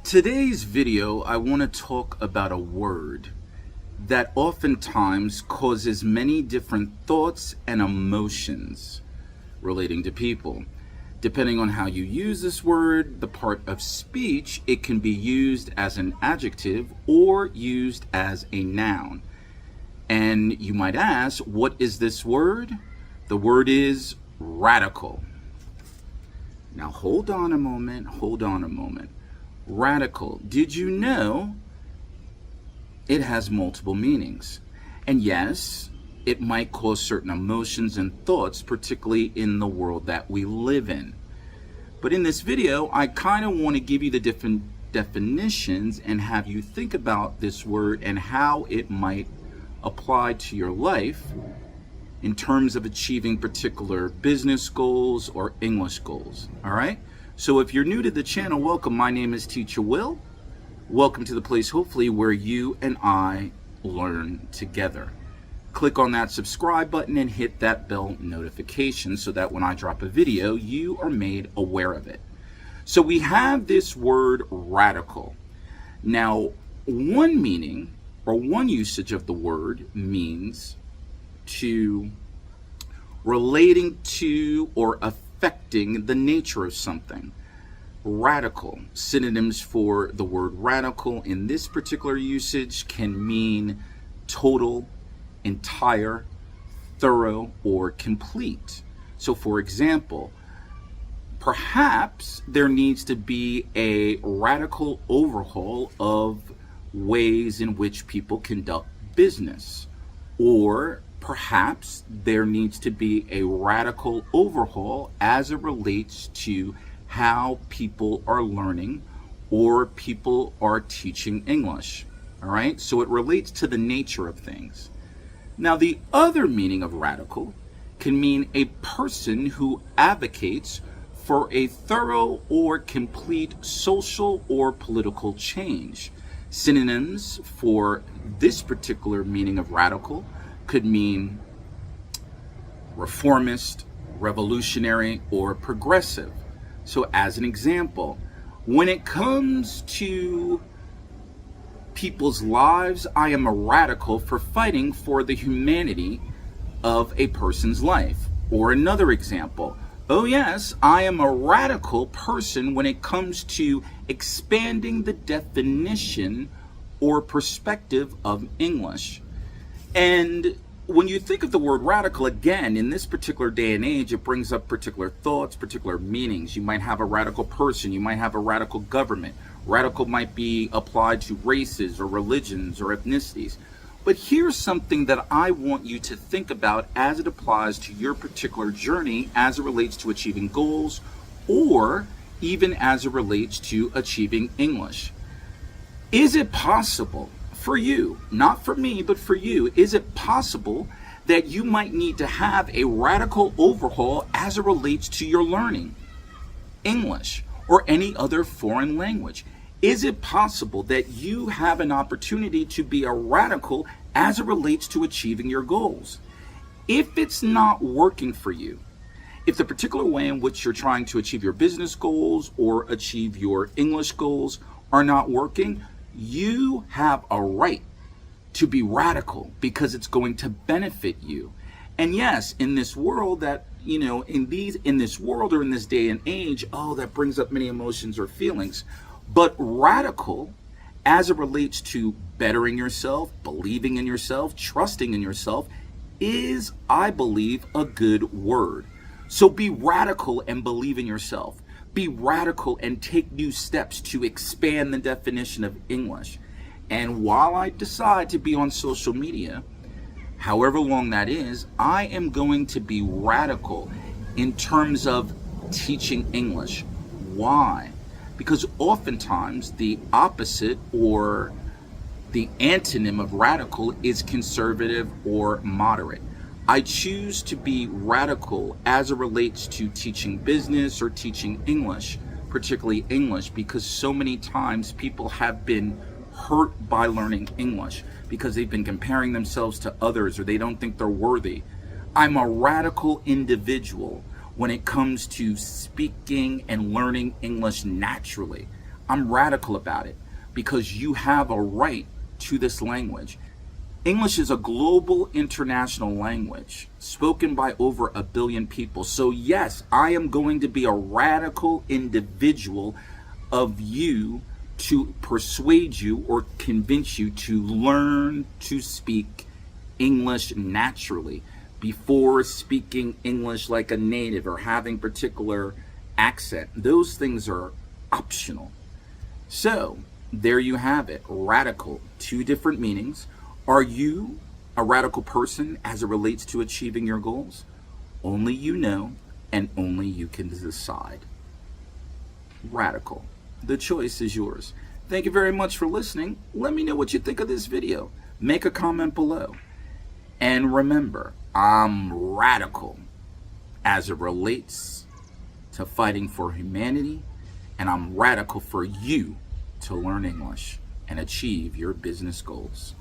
Today's video, I want to talk about a word that oftentimes causes many different thoughts and emotions relating to people. Depending on how you use this word, the part of speech, it can be used as an adjective or used as a noun. And you might ask, what is this word? The word is radical. Now hold on a moment. Radical. Did you know it has multiple meanings? And yes, it might cause certain emotions and thoughts, particularly in the world that we live in. But in this video, I kind of want to give you the different definitions and have you think about this word and how it might apply to your life in terms of achieving particular business goals or English goals. All right? So if you're new to the channel, welcome. My name is Teacher Will. Welcome to the place, hopefully, where you and I learn together. Click on that subscribe button and hit that bell notification so that when I drop a video, you are made aware of it. So we have this word radical. Now, one meaning or one usage of the word means to relating to or affecting the nature of something. Radical. Synonyms for the word radical in this particular usage can mean total, entire, thorough, or complete. So for example, perhaps there needs to be a radical overhaul of ways in which people conduct business, or perhaps there needs to be a radical overhaul as it relates to how people are learning or people are teaching English. All right, so it relates to the nature of things. Now, the other meaning of radical can mean a person who advocates for a thorough or complete social or political change. Synonyms for this particular meaning of radical could mean reformist, revolutionary, or progressive. So as an example, when it comes to people's lives, I am a radical for fighting for the humanity of a person's life. Or another example, oh yes, I am a radical person when it comes to expanding the definition or perspective of English. And when you think of the word radical, again, in this particular day and age, it brings up particular thoughts, particular meanings. You might have a radical person, you might have a radical government. Radical might be applied to races or religions or ethnicities. But here's something that I want you to think about as it applies to your particular journey as it relates to achieving goals or even as it relates to achieving English. Is it possible for you, not for me, but for you, is it possible that you might need to have a radical overhaul as it relates to your learning English or any other foreign language? Is it possible that you have an opportunity to be a radical as it relates to achieving your goals? If it's not working for you, if the particular way in which you're trying to achieve your business goals or achieve your English goals are not working, you have a right to be radical because it's going to benefit you. And yes, in this world that, in this world or in this day and age, that brings up many emotions or feelings. But radical as it relates to bettering yourself, believing in yourself, trusting in yourself is, I believe, a good word. So be radical and believe in yourself. Be radical and take new steps to expand the definition of English. And while I decide to be on social media, however long that is, I am going to be radical in terms of teaching English. Why? Because oftentimes the opposite or the antonym of radical is conservative or moderate. I choose to be radical as it relates to teaching business or teaching English, particularly English, because so many times people have been hurt by learning English because they've been comparing themselves to others or they don't think they're worthy. I'm a radical individual when it comes to speaking and learning English naturally. I'm radical about it because you have a right to this language. English is a global international language spoken by over 1 billion people. So yes, I am going to be a radical individual of you to persuade you or convince you to learn to speak English naturally before speaking English like a native or having particular accent. Those things are optional. So there you have it, radical, 2 different meanings. Are you a radical person as it relates to achieving your goals? Only you know, and only you can decide. Radical. The choice is yours. Thank you very much for listening. Let me know what you think of this video. Make a comment below. And remember, I'm radical as it relates to fighting for humanity, and I'm radical for you to learn English and achieve your business goals.